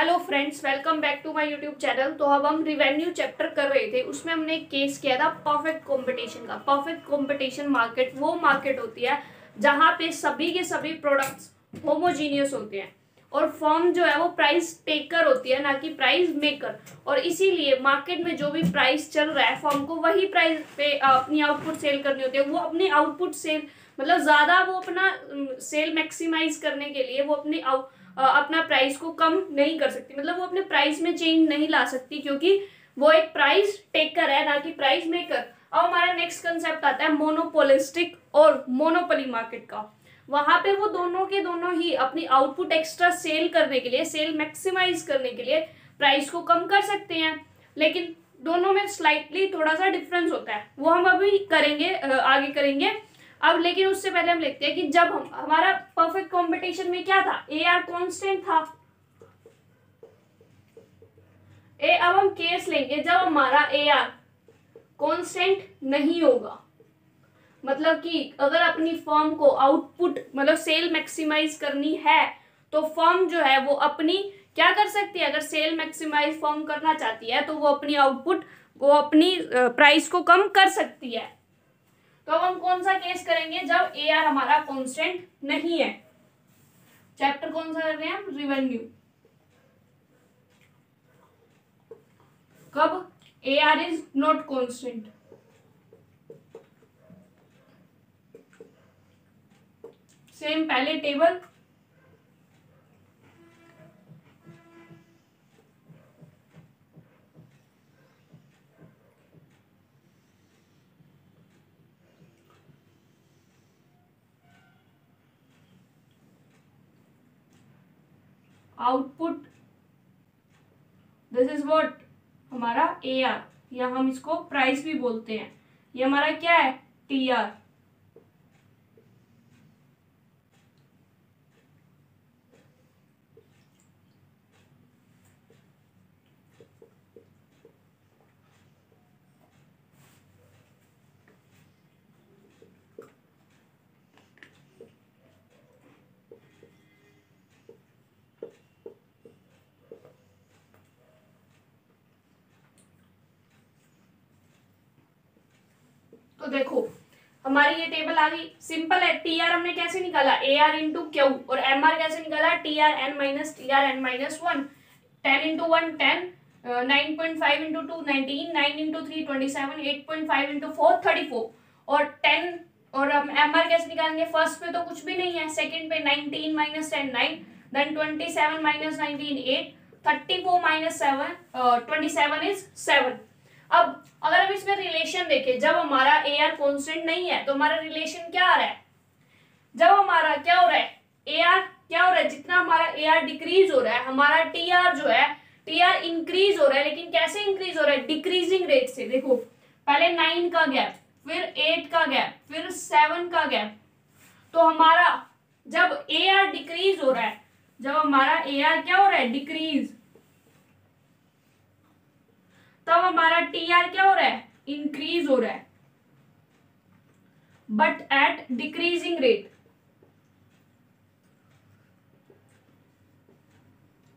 Hello friends, welcome back to my YouTube channel. तो अब हम रिवेन्यू चैप्टर कर रहे थे, उसमें हमने एक केस किया था परफेक्ट कंपटीशन का। परफेक्ट कंपटीशन मार्केट वो मार्केट होती है जहां पे सभी के सभी प्रोडक्ट्स होमोजीनियस होते हैं और फर्म जो है वो प्राइस टेकर होती है, ना कि प्राइस मेकर। और इसीलिए मार्केट में जो भी प्राइस चल रहा है फर्म को वही प्राइस पे अपनी आउटपुट सेल करनी होती है। वो अपनी आउटपुट सेल मतलब ज्यादा वो अपना सेल मैक्सिमाइज करने के लिए वो अपना प्राइस को कम नहीं कर सकती, मतलब वो अपने प्राइस में चेंज नहीं ला सकती, क्योंकि वो एक प्राइस टेकर है ना कि प्राइस मेकर। अब हमारा नेक्स्ट कंसेप्ट आता है मोनोपोलिस्टिक और मोनोपोली मार्केट का। वहां पे वो दोनों के दोनों ही अपनी आउटपुट एक्स्ट्रा सेल करने के लिए, सेल मैक्सिमाइज करने के लिए प्राइस को कम कर सकते हैं, लेकिन दोनों में स्लाइटली थोड़ा सा डिफरेंस होता है। वो हम अभी करेंगे, आगे करेंगे। अब लेकिन उससे पहले हम लिखते हैं कि जब हमारा परफेक्ट कंपटीशन में क्या था, AR कांस्टेंट था। अब हम केस लेंगे जब हमारा AR कांस्टेंट नहीं होगा, मतलब कि अगर अपनी फर्म को आउटपुट मतलब सेल मैक्सिमाइज करनी है तो फर्म जो है वो अपनी क्या कर सकती है, अगर सेल मैक्सिमाइज फर्म करना चाहती है तो वो अपनी आउटपुट वो अपनी प्राइस को कम कर सकती है। तो अब हम कौन सा केस करेंगे, जब AR हमारा कांस्टेंट नहीं है। चैप्टर कौन सा कर रहे हैं हम, रिवेन्यू। कब AR is not constant. Same पहले table, output, this is what हमारा AR, या हम इसको प्राइस भी बोलते हैं। ये हमारा क्या है, TR। तो देखो हमारी ये टेबल आ गई, सिंपल है। TR हमने कैसे निकाला, AR इंटू क्यू, और MR कैसे निकाला, TRN minus TRN minus 1। 10 into 1 10, 9.5 into 2 19, 9 into 3 27, 8.5 into 4 34, और 10। और हम MR कैसे निकालेंगे, फर्स्ट पे तो कुछ भी नहीं है, सेकंड पे 19 minus 10 9, then 27 minus 19 8, 34 minus 7 27 is 7। अब अगर हम इसमें रिलेशन देखें, जब हमारा AR कांस्टेंट नहीं है तो हमारा रिलेशन क्या आ रहा है, जब हमारा क्या हो रहा है, AR क्या हो रहा है, जितना हमारा AR डिक्रीज हो रहा है हमारा TR जो है TR इंक्रीज हो रहा है। लेकिन कैसे इंक्रीज हो रहा है, डिक्रीजिंग रेट से। देखो पहले 9 का गैप, फिर 8 का गैप, फिर 7 का गैप। तो हमारा जब AR डिक्रीज हो रहा है, जब हमारा AR क्या हो रहा है, डिक्रीज, तब हमारा TR क्या हो रहा है, इंक्रीज हो रहा है, बट एट डिक्रीजिंग रेट।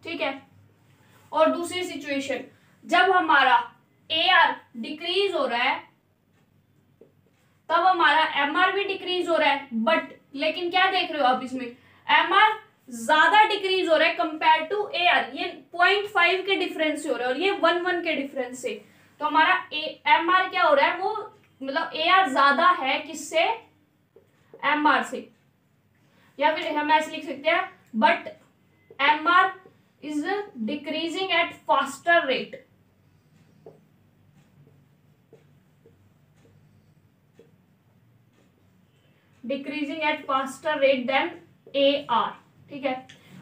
ठीक है। और दूसरी सिचुएशन, जब हमारा AR डिक्रीज हो रहा है तब हमारा MR भी डिक्रीज हो रहा है, बट लेकिन क्या देख रहे हो आप इसमें, MR ज्यादा डिक्रीज हो रहा है कंपेयर टू AR। ये 0.5 के डिफरेंस से हो रहा है और ये 1 के डिफरेंस से। तो हमारा MR क्या हो रहा है, वो मतलब AR ज्यादा है किससे, MR से। या फिर हम ऐसे लिख सकते हैं, but MR is decreasing at faster rate. Decreasing at faster rate than AR। ठीक है।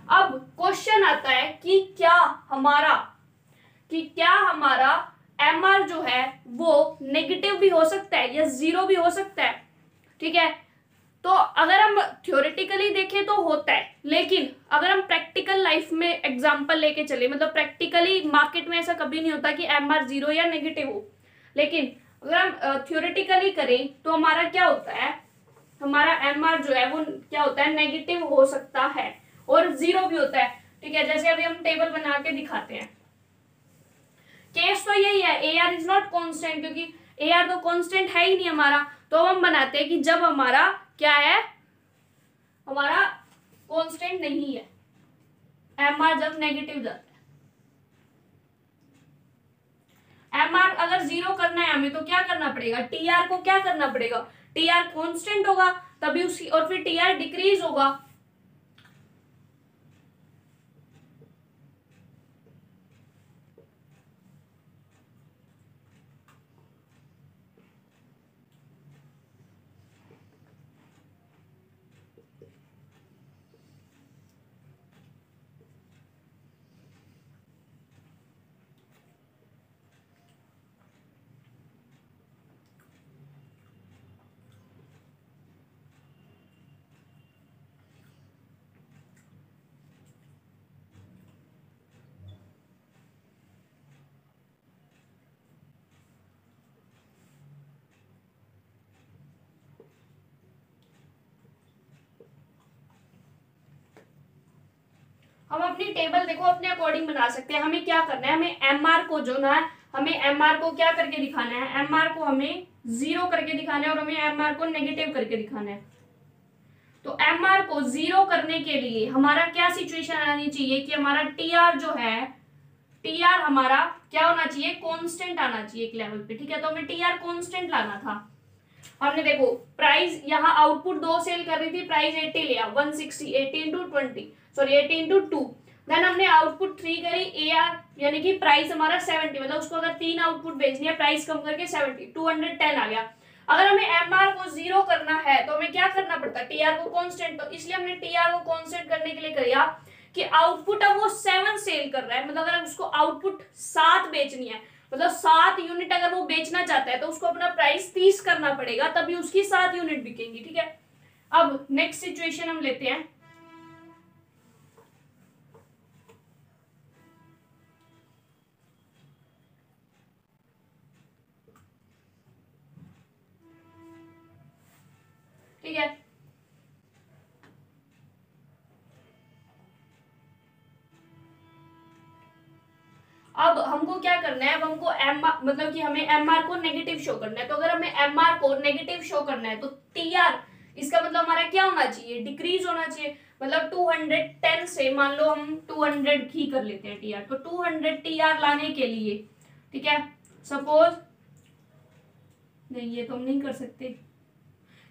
अब क्वेश्चन आता है कि क्या हमारा MR जो है वो नेगेटिव भी हो सकता है या जीरो भी हो सकता है। ठीक है। तो अगर हम थ्योरेटिकली देखें तो होता है, लेकिन अगर हम प्रैक्टिकल लाइफ में एग्जांपल लेके चले, मतलब प्रैक्टिकली मार्केट में ऐसा कभी नहीं होता कि MR जीरो या नेगेटिव हो। लेकिन अगर हम थ्योरेटिकली करें तो हमारा क्या होता है, हमारा MR जो है वो क्या होता है, नेगेटिव हो सकता है और जीरो भी होता है। ठीक है, जैसे अभी हम टेबल बना के दिखाते हैं। केस तो यही है, ए आर इज नॉट कॉन्स्टेंट, क्योंकि ए आर तो कॉन्स्टेंट है ही नहीं हमारा। तो हम बनाते हैं कि जब हमारा क्या है, हमारा कॉन्स्टेंट नहीं है, एम आर जब नेगेटिव जाता है। एम आर अगर 0 करना है हमें तो क्या करना पड़ेगा, टी आर को क्या करना पड़ेगा, टी आर कॉन्स्टेंट होगा तभी उसकी, और फिर टी आर डिक्रीज होगा। हम अपनी टेबल देखो अपने अकॉर्डिंग बना सकते हैं। हमें क्या करना है, हमें एम आर को जो ना है, हमें एम आर को क्या करके दिखाना है, एम आर को हमें 0 करके दिखाना है और हमें एम आर को नेगेटिव करके दिखाना है। तो एम आर को 0 करने के लिए हमारा क्या सिचुएशन आनी चाहिए कि हमारा टी आर जो है, टी आर हमारा क्या होना चाहिए, कांस्टेंट आना चाहिए एक लेवल पे। ठीक है, तो हमें टी आर कांस्टेंट लाना था। हमने देखो प्राइस यहाँ आउटपुट 2 सेल कर रही थी, प्राइस 80 लिया, 160, 80 into 2। देन हमने आउटपुट 3 करी, ए आर यानी कि प्राइस हमारा 70, मतलब उसको अगर 3 आउटपुट भेजनी है, प्राइस कम करके 70, 210 आ गया। अगर हमें एम आर को 0 करना है तो हमें क्या करना पड़ता है, टी आर को कांस्टेंट। तो इसलिए हमने टी आर को कांस्टेंट करने के लिए किया कि आउटपुट अब वो 7 सेल कर रहा है, मतलब अगर उसको आउटपुट 7 बेचनी है, मतलब 7 यूनिट अगर वो बेचना चाहता है तो उसको अपना प्राइस 30 करना पड़ेगा, तभी उसकी 7 यूनिट बिकेंगी। ठीक है, अब नेक्स्ट सिचुएशन हम लेते हैं। ठीक है, अब हमको क्या करना है, अब हमको एम आर मतलब कि हमें एम आर को नेगेटिव शो करना है। तो अगर हमें एम आर को नेगेटिव शो करना है तो टी आर, इसका मतलब हमारा क्या होना चाहिए, डिक्रीज होना चाहिए। मतलब 210 से मान लो हम 200 ही कर लेते हैं टी आर, तो 200 टी आर लाने के लिए, ठीक है, सपोज नहीं ये तो हम नहीं कर सकते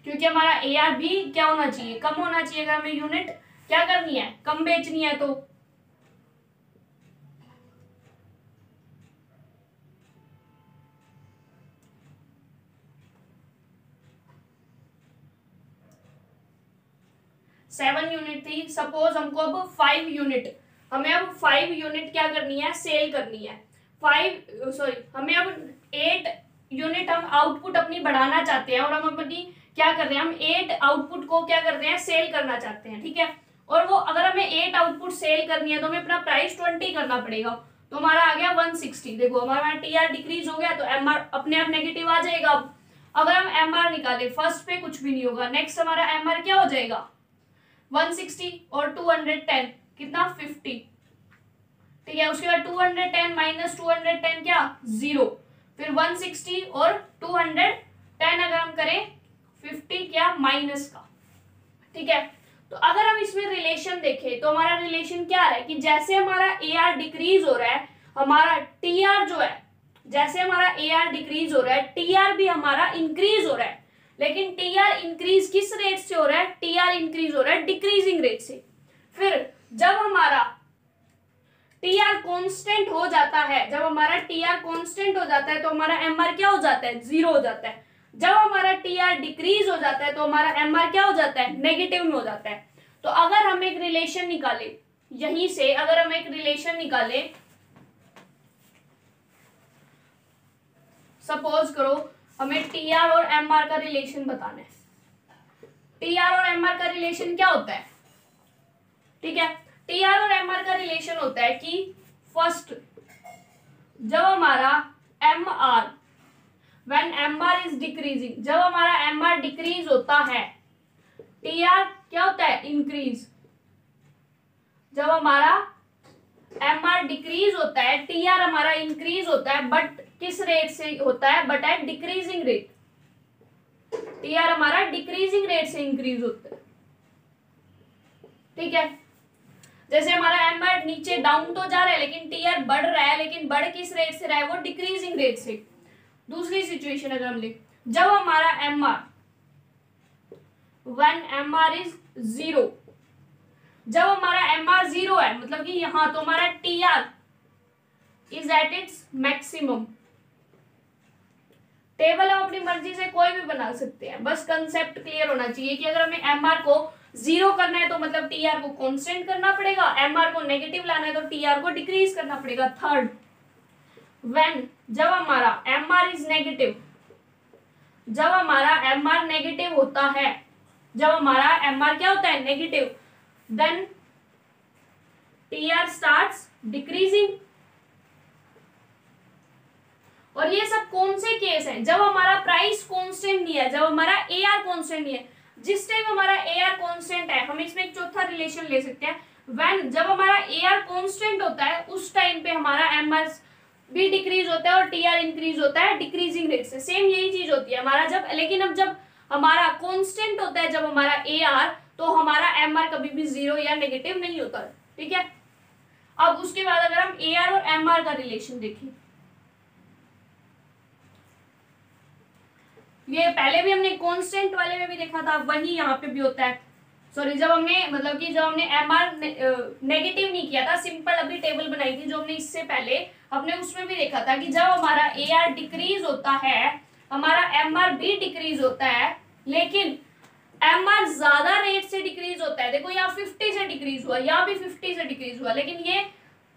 क्योंकि हमारा ए आर भी क्या होना चाहिए, कम होना चाहिए। अगर हमें यूनिट क्या करनी है, कम बेचनी है तो सेवन यूनिट थी, सपोज हमको अब 5 यूनिट, हमें अब 5 यूनिट क्या करनी है, सेल करनी है। हमें अब 8 यूनिट हम आउटपुट अपनी बढ़ाना चाहते हैं और हम अपनी क्या कर रहे हैं, हम 8 आउटपुट को क्या कर रहे हैं, सेल करना चाहते हैं। ठीक है, और वो अगर हमें 8 आउटपुट सेल करनी है तो हमें अपना प्राइस 20 करना पड़ेगा। तो हमारा आ गया 160। देखो हमारा टी आर डिक्रीज हो गया तो एम आर अपने आप नेगेटिव आ जाएगा। अब अगर हम एम आर निकाले फर्स्ट पे कुछ भी नहीं होगा, नेक्स्ट हमारा एम आर क्या हो जाएगा, 160 और 210 कितना 50। ठीक है, उसके बाद 210 माइनस 210 क्या 0, फिर 160 और 210 अगर हम करें 50 क्या माइनस का। ठीक है, तो अगर हम इसमें रिलेशन देखें तो हमारा रिलेशन क्या है कि जैसे हमारा ए आर डिक्रीज हो रहा है, हमारा टी आर जो है, जैसे हमारा ए आर डिक्रीज हो रहा है, टी आर भी हमारा इंक्रीज हो रहा है। लेकिन टी आर इंक्रीज किस रेट से हो रहा है, टी आर इंक्रीज हो रहा है डिक्रीजिंग रेट से। फिर जब हमारा टी आर कॉन्स्टेंट हो जाता है, जब हमारा टी आर कॉन्स्टेंट हो जाता है तो हमारा एम आर क्या हो जाता है, 0 हो जाता है। जब हमारा टी आर डिक्रीज हो जाता है तो हमारा एम आर क्या हो जाता है, नेगेटिव में हो जाता है। तो अगर हम एक रिलेशन निकाले यहीं से, अगर हम एक रिलेशन निकाले, सपोज करो हमें टी आर और एम आर का रिलेशन बताना है। टी आर और एम आर का रिलेशन क्या होता है, ठीक है, टी आर और एम आर का रिलेशन होता है कि फर्स्ट जब हमारा M R, when M R is decreasing, जब हमारा एम आर डिक्रीज होता है, टी आर क्या होता है, इंक्रीज। जब हमारा एम आर डिक्रीज होता है, टी आर हमारा इंक्रीज होता है, बट किस रेट से होता है, but at decreasing rate. T R हमारा डिक्रीजिंग रेट से इंक्रीज होता है, ठीक है। जैसे हमारा एम आर नीचे डाउन तो जा रहा है लेकिन टी आर बढ़ रहा है, लेकिन बढ़ किस रेट से रहा है, वो डिक्रीजिंग रेट से। दूसरी सिचुएशन अगर हम लिख, जब हमारा M R, when M R is 0, जब हमारा एम आर 0 है मतलब कि यहां, तो हमारा T R is at its maximum. Table हम अपनी मर्जी से कोई भी बना सकते हैं, बस कंसेप्ट क्लियर होना चाहिए कि अगर हमें एम आर को 0 करना है तो मतलब टी आर को कांस्टेंट करना पड़ेगा, एम आर को नेगेटिव लाना है तो टी आर को डिक्रीज करना पड़ेगा। थर्ड, व्हेन, जब हमारा एम आर इज नेगेटिव, जब हमारा एम आर नेगेटिव होता है, जब हमारा एम आर क्या होता है, negative, then T R starts decreasing. और ये सब कौन से केस हैं, जब हमारा प्राइस कांस्टेंट नहीं है, जब हमारा ए आर कांस्टेंट नहीं है। जिस टाइम हमारा ए आर कांस्टेंट है, हम इसमें एक चौथा रिलेशन ले सकते हैं, व्हेन, जब हमारा ए आर कांस्टेंट होता है उस टाइम पे हमारा एम आर भी डिक्रीज होता है और टी आर इंक्रीज होता है डिक्रीजिंग रेट से। सेम यही चीज होती है हमारा जब, लेकिन अब जब हमारा कांस्टेंट होता है, जब हमारा ए आर, तो हमारा एम आर कभी भी 0 या नेगेटिव नहीं होता, ठीक है। अब उसके बाद अगर हम ए आर और एम आर का रिलेशन देखें, ये पहले भी हमने कांस्टेंट वाले में भी देखा था, वही यहाँ पे भी होता है। सॉरी, जब हमने मतलब कि जब हमने एम आर नेगेटिव नहीं किया था, सिंपल अभी टेबल बनाई थी जो हमने इससे पहले, हमने उसमें भी देखा था कि जब हमारा ए आर डिक्रीज होता है, हमारा एम आर भी डिक्रीज होता है, लेकिन एम आर ज्यादा रेट से डिक्रीज होता है। देखो यहाँ 50 से डिक्रीज हुआ, यहाँ भी 50 से डिक्रीज हुआ, लेकिन ये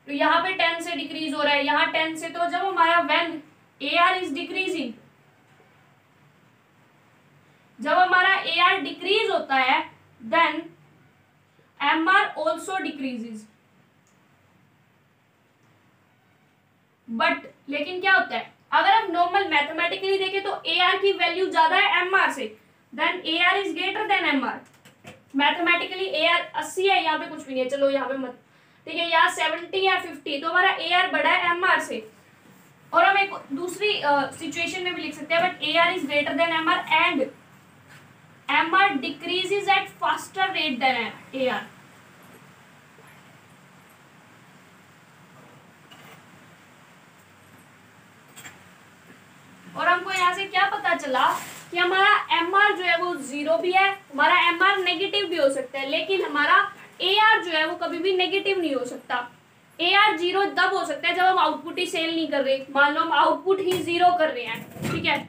यहाँ पे 10 से डिक्रीज हो रहा है, यहाँ 10 से। तो जब हमारा when A R is decreasing, जब हमारा ए आर डिक्रीज होता है, then M R also decreases. But लेकिन क्या होता है, अगर हम नॉर्मल मैथमेटिकली देखें तो ए आर की वैल्यू ज्यादा है एम आर से, then A R is greater than M R. Mathematically A R 80 है, यहाँ पे कुछ भी नहीं है, चलो यहाँ पे मत, ठीक है, यहाँ 70 या 50, तो हमारा ए आर बड़ा है एम आर से। और हम एक दूसरी सिचुएशन में भी लिख सकते हैं, but A R is greater than M R and MR decreases at faster rate than AR. और हमको यहाँ से क्या पता चला कि हमारा MR जो है वो 0 भी है, हमारा MR नेगेटिव भी हो सकता है, लेकिन हमारा AR जो है वो कभी भी नेगेटिव नहीं हो सकता। AR 0 तब हो सकता है जब हम आउटपुट ही सेल नहीं कर रहे, मान लो हम आउटपुट ही 0 कर रहे हैं, ठीक है,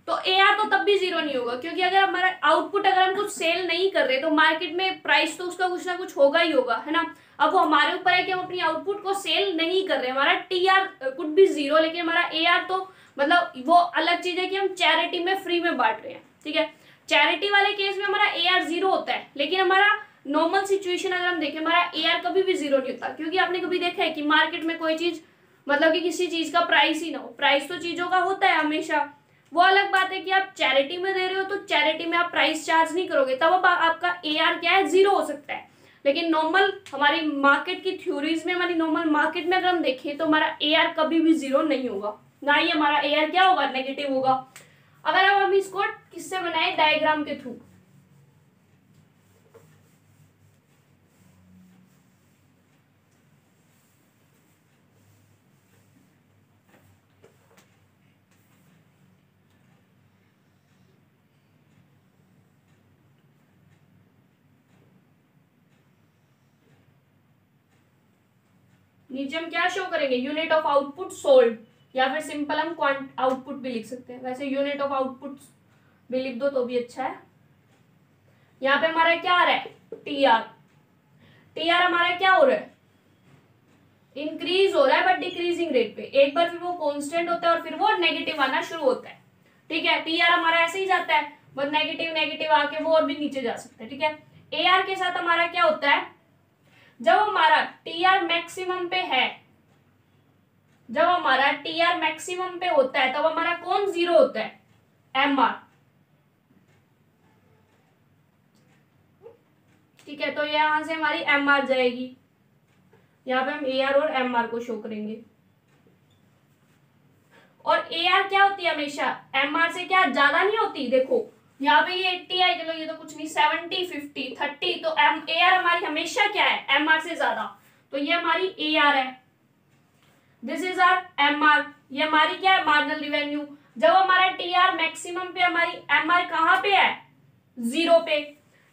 तो ए आर तो तब भी 0 नहीं होगा, क्योंकि अगर हमारा आउटपुट, अगर हम कुछ सेल नहीं कर रहे तो मार्केट में प्राइस तो उसका कुछ ना कुछ होगा ही होगा, है ना। अब वो हमारे ऊपर है कि हम अपनी आउटपुट को सेल नहीं कर रहे, हमारा टी आर कुड भी 0, लेकिन हमारा ए आर तो मतलब वो अलग चीज है कि हम चैरिटी में फ्री में बांट रहे हैं, ठीक है। चैरिटी वाले केस में हमारा ए आर 0 होता है, लेकिन हमारा नॉर्मल सिचुएशन अगर हम देखें, हमारा ए आर कभी भी 0 नहीं होता, क्योंकि आपने कभी देखा है कि मार्केट में कोई चीज मतलब कि किसी चीज का प्राइस ही ना हो, प्राइस तो चीजों का होता है हमेशा। वो अलग बात है कि आप चैरिटी में दे रहे हो तो चैरिटी में आप प्राइस चार्ज नहीं करोगे, तब अब आपका ए आर क्या है, 0 हो सकता है। लेकिन नॉर्मल हमारी मार्केट की थ्योरीज में, हमारी नॉर्मल मार्केट में अगर हम देखें तो हमारा ए आर कभी भी 0 नहीं होगा, ना ही हमारा ए आर क्या होगा, नेगेटिव होगा। अगर अब हम इसको किससे बनाए, डायग्राम के थ्रू। नीचे हम क्या शो करेंगे, यूनिट ऑफ आउटपुट सोल्ड, या फिर सिंपल हम आउटपुट भी लिख सकते हैं, वैसे यूनिट ऑफ आउटपुट भी लिख दो तो भी अच्छा है। यहाँ पे हमारा क्या आ रहा है, टी आर, टी आर हमारा क्या हो रहा है, इंक्रीज हो रहा है बट डिक्रीजिंग रेट पे, एक बार फिर वो कांस्टेंट होता है और फिर वो नेगेटिव आना शुरू होता है, ठीक है। टी आर हमारा ऐसे ही जाता है, बट नेगेटिव नेगेटिव आके वो और भी नीचे जा सकता है, ठीक है। ए आर के साथ हमारा क्या होता है, जब हमारा टी आर मैक्सिमम पे है, जब हमारा टी आर मैक्सिमम पे होता है तब हमारा कौन 0 होता है, एम आर, ठीक है। तो यहां से हमारी एम आर जाएगी, यहाँ पे हम AR और MR को शो करेंगे। और AR क्या होती है हमेशा MR से क्या ज्यादा नहीं होती। देखो यहाँ पे ये 80 है, चलो ये तो कुछ नहीं, 70 50 30, तो AR हमारी हमेशा क्या है MR से ज्यादा, तो ये हमारी AR है, दिस इज आर MR, ये हमारी क्या है मार्जिनल रिवेन्यू। जब हमारा TR मैक्सिमम पे, हमारी MR कहाँ पे है 0 पे,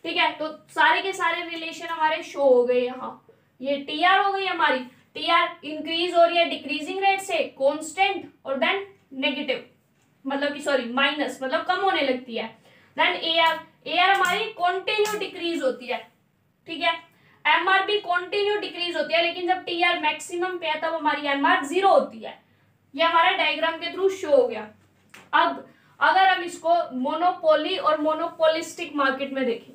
ठीक है। तो सारे के सारे रिलेशन हमारे शो हो गए यहाँ। ये TR हो गई हमारी, TR इंक्रीज हो रही है डिक्रीजिंग रेट से कांस्टेंट, और देन नेगेटिव मतलब कि सॉरी माइनस मतलब कम होने लगती है। देन AR हमारी कंटिन्यू डिक्रीज होती है, ठीक है। MR भी कंटिन्यू डिक्रीज होती है, लेकिन जब TR मैक्सिमम पे है तब हमारी MR 0 होती है। ये हमारे डायग्राम के थ्रू शो हो गया। अब अगर हम इसको मोनोपोली और मोनोपोलिस्टिक मार्केट में देखें,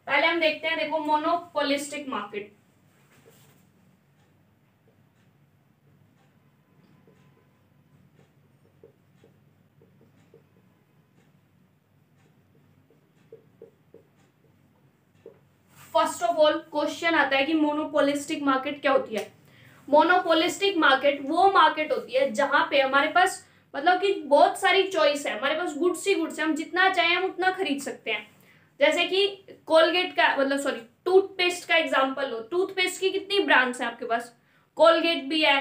पहले हम देखते हैं, देखो monopolistic market. First of all question आता है कि मोनोपोलिस्टिक मार्केट क्या होती है। मोनोपोलिस्टिक मार्केट वो मार्केट होती है जहां पे हमारे पास मतलब कि बहुत सारी चॉइस है, हमारे पास गुड्स ही गुड्स है, हम जितना चाहें हम उतना खरीद सकते हैं। जैसे कि कोलगेट का मतलब सॉरी टूथपेस्ट का एग्जांपल लो, टूथपेस्ट की कितनी ब्रांड्स हैं आपके पास, कोलगेट भी है,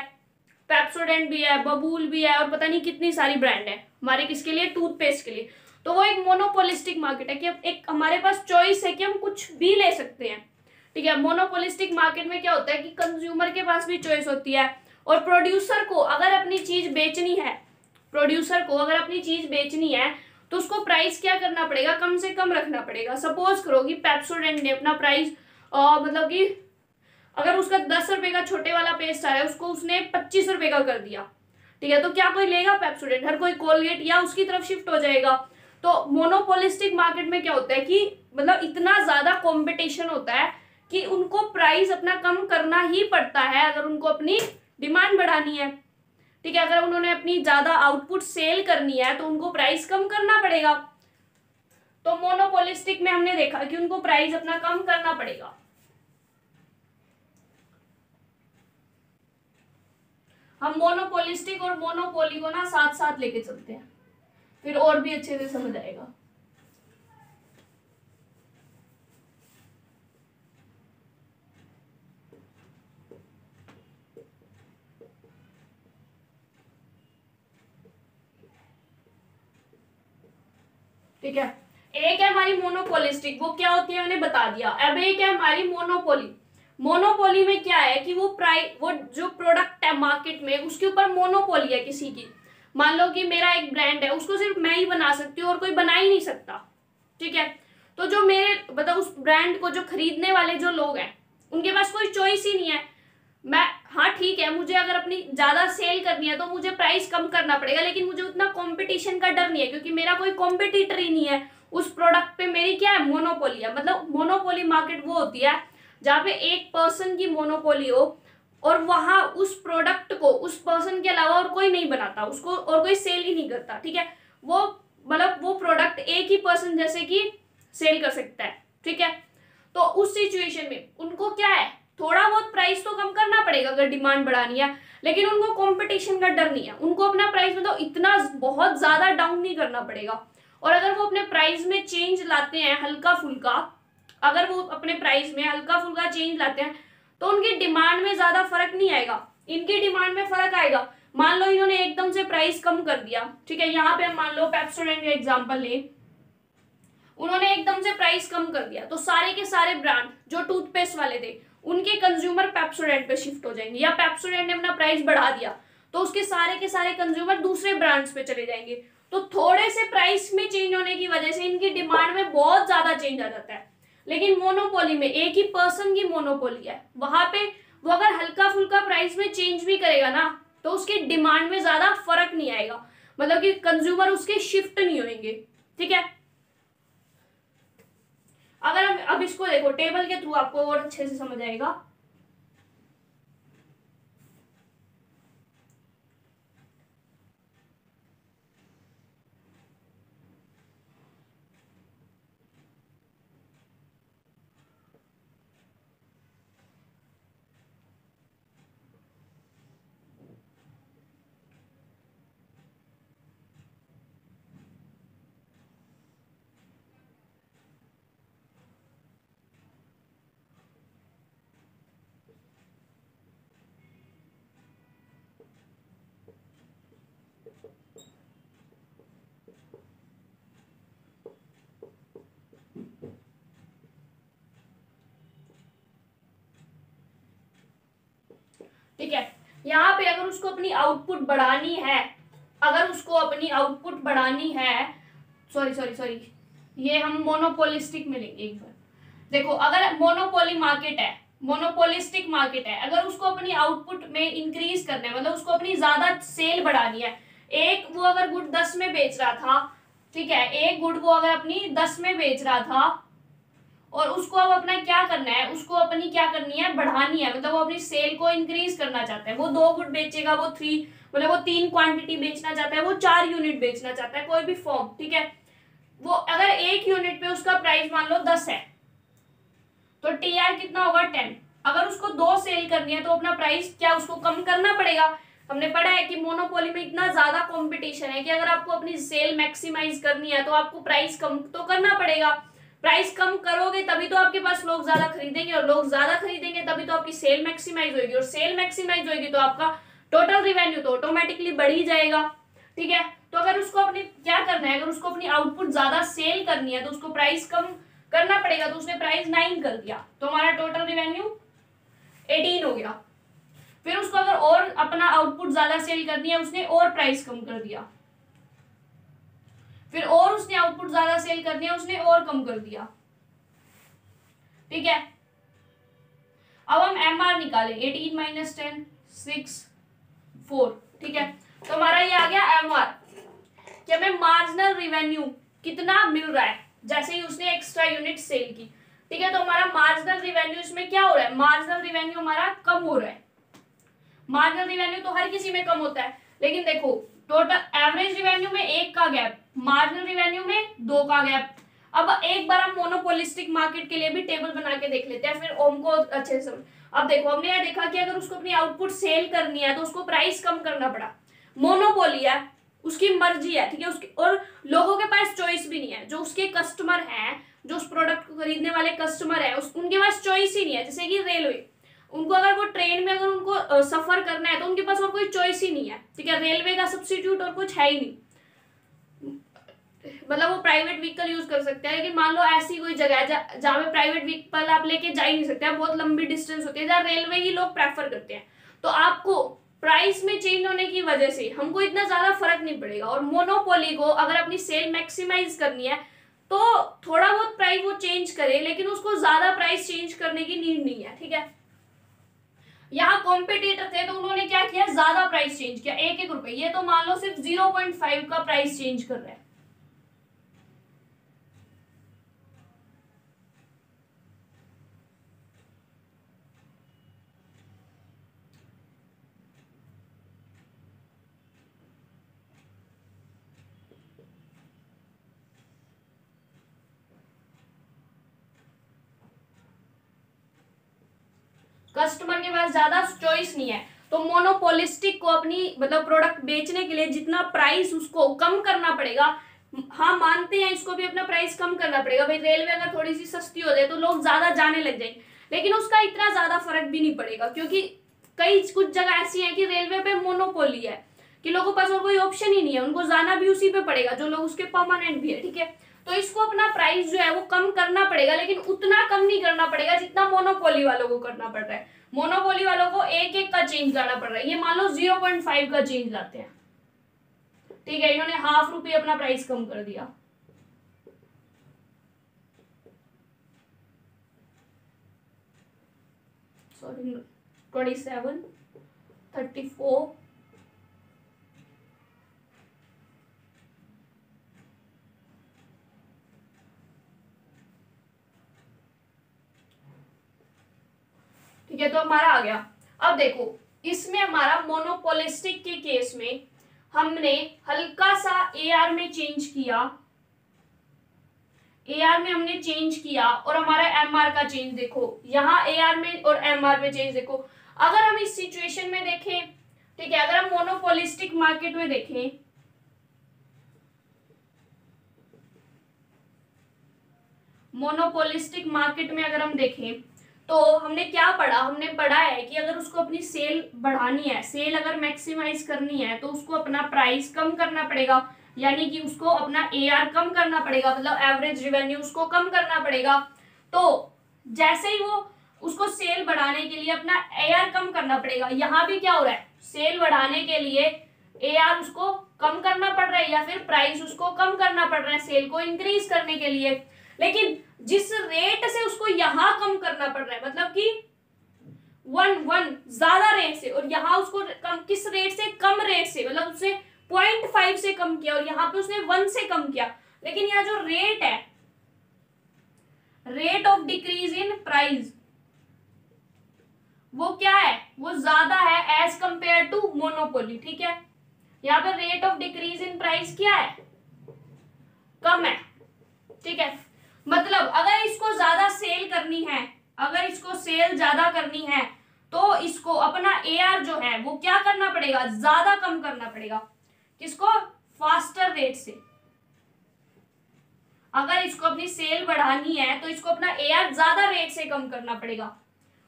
पेप्सोडेंट भी है, बबूल भी है, और पता नहीं कितनी सारी ब्रांड है हमारे किसके लिए, टूथपेस्ट के लिए। तो वो एक मोनोपोलिस्टिक मार्केट है कि एक हमारे पास चॉइस है कि हम कुछ भी ले सकते हैं, ठीक है। मोनोपोलिस्टिक मार्केट में क्या होता है कि कंज्यूमर के पास भी चॉइस होती है, और प्रोड्यूसर को अगर अपनी चीज बेचनी है, प्रोड्यूसर को अगर अपनी चीज बेचनी है तो उसको प्राइस क्या करना पड़ेगा, कम से कम रखना पड़ेगा। सपोज करो कि पेप्सोडेंट ने अपना प्राइस मतलब कि अगर उसका 10 रुपए का छोटे वाला पेस्ट आ रहा है उसको उसने 25 रुपए का कर दिया, ठीक है, तो क्या कोई लेगा पेप्सोडेंट, हर कोई कोलगेट या उसकी तरफ शिफ्ट हो जाएगा। तो मोनोपोलिस्टिक मार्केट में क्या होता है कि मतलब इतना ज्यादा कंपटीशन होता है कि उनको प्राइस अपना कम करना ही पड़ता है अगर उनको अपनी डिमांड बढ़ानी है, ठीक है। अगर उन्होंने अपनी ज्यादा आउटपुट सेल करनी है तो उनको प्राइस कम करना पड़ेगा। तो मोनोपोलिस्टिक में हमने देखा कि उनको प्राइस अपना कम करना पड़ेगा। हम मोनोपोलिस्टिक और मोनोपोली को ना साथ साथ लेके चलते हैं, फिर और भी अच्छे से समझ आएगा। ठीक है, एक है हमारी मोनोपोलिस्टिक, वो क्या होती है मैंने बता दिया। अब एक है हमारी मोनोपोली। मोनोपोली में क्या है कि वो जो प्रोडक्ट है मार्केट में उसके ऊपर मोनोपोली है किसी की। मान लो कि मेरा एक ब्रांड है, उसको सिर्फ मैं ही बना सकती हूँ और कोई बना ही नहीं सकता, ठीक है। तो जो मेरे मतलब उस ब्रांड को जो खरीदने वाले जो लोग हैं उनके पास कोई चॉइस ही नहीं है। मैं हाँ ठीक है, मुझे अगर अपनी ज्यादा सेल करनी है तो मुझे प्राइस कम करना पड़ेगा, लेकिन मुझे उतना कंपटीशन का डर नहीं है क्योंकि मेरा कोई कॉम्पिटिटर ही नहीं है उस प्रोडक्ट पे। मेरी क्या है मोनोपोली है। मतलब मोनोपोली मार्केट वो होती है जहाँ पे एक पर्सन की मोनोपोली हो और वहां उस प्रोडक्ट को उस पर्सन के अलावा और कोई नहीं बनाता, उसको और कोई सेल ही नहीं करता, ठीक है। वो मतलब वो प्रोडक्ट एक ही पर्सन जैसे कि सेल कर सकता है, ठीक है। तो उस सिचुएशन में उनको क्या है थोड़ा बहुत प्राइस तो कम करना पड़ेगा अगर डिमांड बढ़ानी है, लेकिन उनको कंपटीशन का डर नहीं है। उनको अपना प्राइस मतलब इतना बहुत ज्यादा डाउन नहीं करना पड़ेगा। और अगर वो अपने प्राइस में चेंज लाते हैं हल्का फुल्का, अगर वो अपने प्राइस में हल्का फुल्का चेंज लाते हैं तो उनकी डिमांड में ज्यादा फर्क नहीं आएगा, इनकी डिमांड में फर्क आएगा। मान लो इन्होंने एकदम से प्राइस कम कर दिया, ठीक है। यहाँ पे हम मान लो पेप्सोडेंट का एग्जांपल ले, उन्होंने एकदम से प्राइस कम कर दिया तो सारे के सारे ब्रांड जो टूथपेस्ट वाले थे उनके कंज्यूमर पेप्सोडेंट पे शिफ्ट हो जाएंगे, या पेप्सोडेंट ने अपना प्राइस बढ़ा दिया तो उसके सारे के सारे कंज्यूमर दूसरे ब्रांड्स पे चले जाएंगे। तो थोड़े से प्राइस में चेंज होने की वजह से इनकी डिमांड में बहुत ज्यादा चेंज आ जाता है। लेकिन मोनोपोली में एक ही पर्सन की मोनोपोली है, वहां पे वो अगर हल्का फुल्का प्राइस में चेंज भी करेगा ना तो उसकी डिमांड में ज्यादा फर्क नहीं आएगा, मतलब कि कंज्यूमर उसके शिफ्ट नहीं होंगे, ठीक है। अगर हम अब इसको देखो टेबल के थ्रू आपको और अच्छे से समझ आएगा। ठीक है, यहाँ पे अगर उसको अपनी आउटपुट बढ़ानी है, अगर उसको अपनी आउटपुट बढ़ानी है, सॉरी सॉरी सॉरी, ये हम मोनोपोलिस्टिक में लेंगे एक बार। देखो, अगर मोनोपोली मार्केट है, मोनोपोलिस्टिक मार्केट है, अगर उसको अपनी आउटपुट में इंक्रीज करना है, मतलब उसको अपनी ज्यादा सेल बढ़ानी है, एक वो अगर गुड 10 में बेच रहा था, ठीक है, एक गुड वो अगर अपनी 10 में बेच रहा था, और उसको अब अपना क्या करना है, उसको अपनी क्या करनी है, बढ़ानी है, मतलब वो अपनी सेल को इंक्रीज करना चाहता है। वो 2 गुड बेचेगा, वो 3, मतलब वो 3 क्वांटिटी बेचना चाहता है, वो 4 यूनिट बेचना चाहता है, कोई भी फॉर्म, ठीक है। वो अगर 1 यूनिट पे उसका प्राइस मान लो 10 है, तो टीआर कितना होगा, 10। अगर उसको 2 सेल करनी है तो अपना प्राइस क्या उसको कम करना पड़ेगा। हमने पढ़ा है कि मोनोपोली में इतना ज्यादा कंपटीशन है कि अगर आपको अपनी सेल मैक्सिमाइज करनी है तो आपको प्राइस कम तो करना पड़ेगा। प्राइस कम करोगे तभी तो आपके पास लोग ज्यादा खरीदेंगे, और लोग ज्यादा खरीदेंगे तभी तो आपकी सेल मैक्सिमाइज होगी, और सेल मैक्सिमाइज होगी तो आपका टोटल रिवेन्यू तो ऑटोमेटिकली बढ़ ही जाएगा। ठीक है, तो अगर उसको अपनी क्या करना है, अगर उसको अपनी आउटपुट ज्यादा सेल करनी है तो उसको प्राइस कम करना पड़ेगा। तो उसने प्राइस 9 कर दिया तो हमारा टोटल रिवेन्यू 18 हो गया। फिर उसको अगर और अपना आउटपुट ज्यादा सेल करनी है, उसने और प्राइस कम कर दिया। फिर और उसने आउटपुट ज्यादा सेल करनी है, उसने और कम कर दिया। ठीक है, अब हम एमआर निकालें, 18 माइनस 10 6 4। ठीक है, तो हमारा ये आ गया एमआर कि हमें मार्जिनल रिवेन्यू कितना मिल रहा है जैसे ही उसने एक्स्ट्रा यूनिट सेल की। ठीक है, तो हमारा मार्जिनल रिवेन्यू इसमें क्या हो रहा है, मार्जिनल रिवेन्यू हमारा कम हो रहा है। मार्जिनल रिवेन्यू तो हर किसी में कम होता है, लेकिन देखो टोटल एवरेज रिवेन्यू में 1 का गैप, मार्जिनल रिवेन्यू में 2 का गैप। अब एक बार हम मोनोपोलिस्टिक मार्केट के लिए भी टेबल बना के देख लेते हैं, फिर ओम को अच्छे से। अब देखो, हमने यह देखा कि अगर उसको अपनी आउटपुट सेल करनी है तो उसको प्राइस कम करना पड़ा। मोनोपोली है, उसकी मर्जी है, ठीक है, उसकी, और लोगों के पास चॉइस भी नहीं है। जो उसके कस्टमर हैं, जो उस प्रोडक्ट को खरीदने वाले कस्टमर है, उनके पास चॉइस ही नहीं है। जैसे कि रेलवे, उनको अगर वो ट्रेन में अगर उनको सफर करना है तो उनके पास और कोई चॉइस ही नहीं है। ठीक है, रेलवे का सब्स्टिट्यूट और कुछ है ही नहीं, मतलब वो प्राइवेट व्हीकल यूज कर सकते हैं। लेकिन मान लो ऐसी कोई जगह है जहाँ पे प्राइवेट व्हीकल आप लेके जा ही नहीं सकते, बहुत लंबी डिस्टेंस होती है, जहाँ रेलवे ही लोग प्रेफर करते हैं। तो आपको प्राइस में चेंज होने की वजह से हमको इतना ज्यादा फर्क नहीं पड़ेगा। और मोनोपोली को अगर अपनी सेल मैक्सिमाइज करनी है तो थोड़ा बहुत प्राइस वो चेंज करे, लेकिन उसको ज्यादा प्राइस चेंज करने की नीड नहीं है। ठीक है, यहाँ कॉम्पिटिटर थे तो उन्होंने क्या किया, ज्यादा प्राइस चेंज किया, 1-1 रुपए। ये तो मान लो सिर्फ 0.5 का प्राइस चेंज कर रहे हैं। कस्टमर के पास ज्यादा चॉइस नहीं है, तो मोनोपोलिस्टिक को अपनी मतलब प्रोडक्ट बेचने के लिए जितना प्राइस उसको कम करना पड़ेगा। हाँ, मानते हैं इसको भी अपना प्राइस कम करना पड़ेगा। भाई रेलवे अगर थोड़ी सी सस्ती हो जाए तो लोग ज्यादा जाने लग जाएंगे, लेकिन उसका इतना ज्यादा फर्क भी नहीं पड़ेगा, क्योंकि कई कुछ जगह ऐसी है कि रेलवे पे मोनोपोली है कि लोगों के पास और कोई ऑप्शन ही नहीं है, उनको जाना भी उसी पे पड़ेगा, जो लोग उसके परमानेंट भी है। ठीक है, तो इसको अपना प्राइस जो है वो कम करना पड़ेगा, लेकिन उतना कम नहीं करना पड़ेगा जितना मोनोपोली वालों को करना पड़ रहा है। मोनोपोली वालों को 1-1 का चेंज लाना पड़ रहा है, ये मान लो 0.5 का चेंज लाते हैं। ठीक है, इन्होंने ₹0.5 अपना प्राइस कम कर दिया। सॉरी, 27 34 ठीक है, तो हमारा आ गया। अब देखो, इसमें हमारा मोनोपोलिस्टिक के केस में हमने हल्का सा एआर में चेंज किया, एआर में हमने चेंज किया, और हमारा एमआर का चेंज देखो, यहाँ एआर में और एमआर में चेंज देखो। अगर हम इस सिचुएशन में देखें, ठीक है, अगर हम मोनोपोलिस्टिक मार्केट में देखें, मोनोपोलिस्टिक मार्केट में अगर हम देखें तो हमने क्या पढ़ा, हमने पढ़ा है कि अगर उसको अपनी सेल बढ़ानी है, सेल अगर मैक्सिमाइज करनी है, तो उसको अपना प्राइस कम करना पड़ेगा, यानी कि उसको अपना AR कम करना पड़ेगा, मतलब एवरेज रिवेन्यू उसको कम करना पड़ेगा। तो जैसे ही वो उसको सेल बढ़ाने के लिए अपना AR कम करना पड़ेगा, यहाँ भी क्या हो रहा है, सेल बढ़ाने के लिए AR उसको कम करना पड़ रहा है या फिर प्राइस उसको कम करना पड़ रहा है सेल को इंक्रीज करने के लिए। लेकिन जिस रेट से उसको यहाँ कम करना पड़ रहा है, मतलब कि वन ज्यादा रेट से, और यहाँ उसको कम किस रेट से, कम रेट से, मतलब उसने 0.5 से कम किया और यहाँ पे उसने 1 से कम किया, लेकिन यहाँ जो रेट है, rate of decrease in price, वो क्या है, वो ज्यादा है एज कंपेयर टू मोनोपोली। ठीक है, यहाँ पे rate of decrease in price क्या है, कम है। ठीक है, मतलब अगर इसको ज्यादा सेल करनी है, अगर इसको सेल ज्यादा करनी है, तो इसको अपना AR जो है वो क्या करना पड़ेगा, ज्यादा कम करना पड़ेगा। किसको, फास्टर रेट से। अगर इसको अपनी सेल बढ़ानी है तो इसको अपना AR ज्यादा रेट से कम करना पड़ेगा,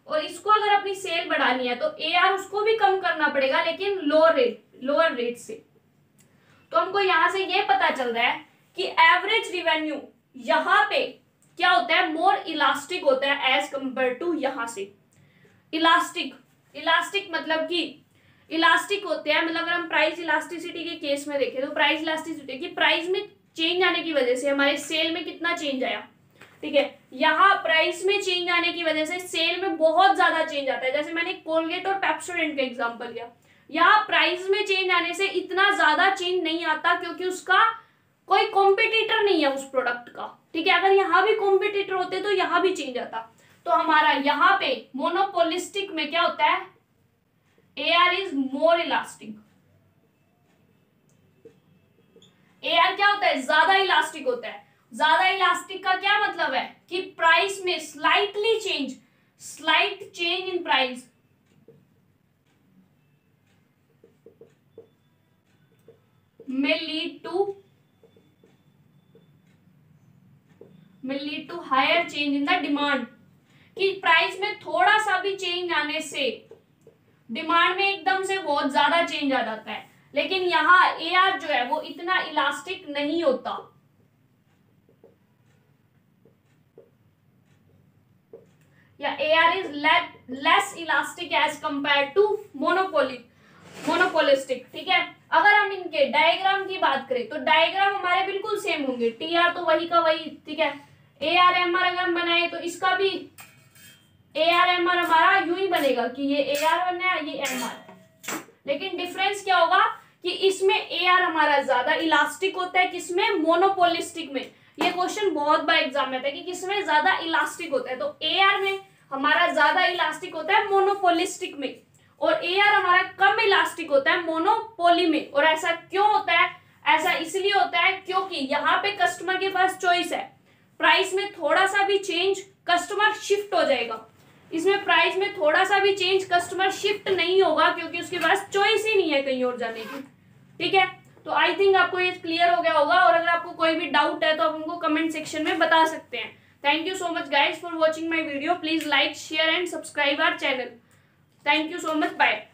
और इसको अगर अपनी सेल बढ़ानी है तो AR उसको भी कम करना पड़ेगा, लेकिन लोअर रेट से। तो हमको यहां से ये पता चल रहा है कि एवरेज रिवेन्यू यहाँ पे क्या होता है, मोर इलास्टिक होता है एज कंपेयर टू यहाँ से। इलास्टिक मतलब कि इलास्टिक होते हैं, मतलब अगर हम प्राइस इलास्टिसिटी के केस में देखें तो प्राइस इलास्टिसिटी की प्राइस में चेंज आने की वजह से हमारे सेल में कितना चेंज आया। ठीक है, यहाँ प्राइस में चेंज आने की वजह से सेल में बहुत ज्यादा चेंज आता है। जैसे मैंने कोलगेट और पेप्सोडेंट का एग्जांपल लिया, यहाँ प्राइस में चेंज आने से इतना ज्यादा चेंज नहीं आता, क्योंकि उसका कोई कॉम्पिटिटर नहीं है उस प्रोडक्ट का। ठीक है, अगर यहाँ भी कॉम्पिटिटर होते तो यहाँ भी चेंज आता। तो हमारा यहाँ पे मोनोपोलिस्टिक में क्या होता है, AR is more elastic. AR क्या होता है, ज्यादा इलास्टिक होता है। ज्यादा इलास्टिक का क्या मतलब है कि प्राइस में slight change in price may lead to higher change in the demand। कि प्राइस में थोड़ा सा भी चेंज आने से डिमांड में एकदम से बहुत ज्यादा चेंज आ जाता है, लेकिन यहाँ AR जो है वो इतना इलास्टिक नहीं होता। या AR is less elastic as compared to monopolistic. ठीक है, अगर हम इनके डायग्राम की बात करें तो डायग्राम हमारे बिल्कुल सेम होंगे, TR तो वही का वही। ठीक है, AR MR अगर हम बनाए तो इसका भी AR MR हमारा यूं ही बनेगा कि ये AR बनना है, ये MR है। लेकिन डिफरेंस क्या होगा कि इसमें AR हमारा ज्यादा इलास्टिक होता है, किसमें, मोनोपोलिस्टिक में। ये क्वेश्चन बहुत बार एग्जाम में आता है कि किसमें ज्यादा इलास्टिक होता है, तो AR में हमारा ज्यादा इलास्टिक होता है मोनोपोलिस्टिक में, और AR हमारा कम इलास्टिक होता है मोनोपोली में। और ऐसा क्यों होता है, ऐसा इसलिए होता है क्योंकि यहाँ पे कस्टमर के पास चॉइस है। प्राइस में थोड़ा सा भी चेंज कस्टमर शिफ्ट हो जाएगा, इसमें प्राइस में थोड़ा सा भी चेंज कस्टमर शिफ्ट नहीं होगा, क्योंकि उसके पास चॉइस ही नहीं है कहीं और जाने की। ठीक है, तो आई थिंक आपको ये क्लियर हो गया होगा, और अगर आपको कोई भी डाउट है तो आप हमको कमेंट सेक्शन में बता सकते हैं। Thank you so much guys for watching my video. Please like, share and subscribe our channel. Thank you so much. Bye.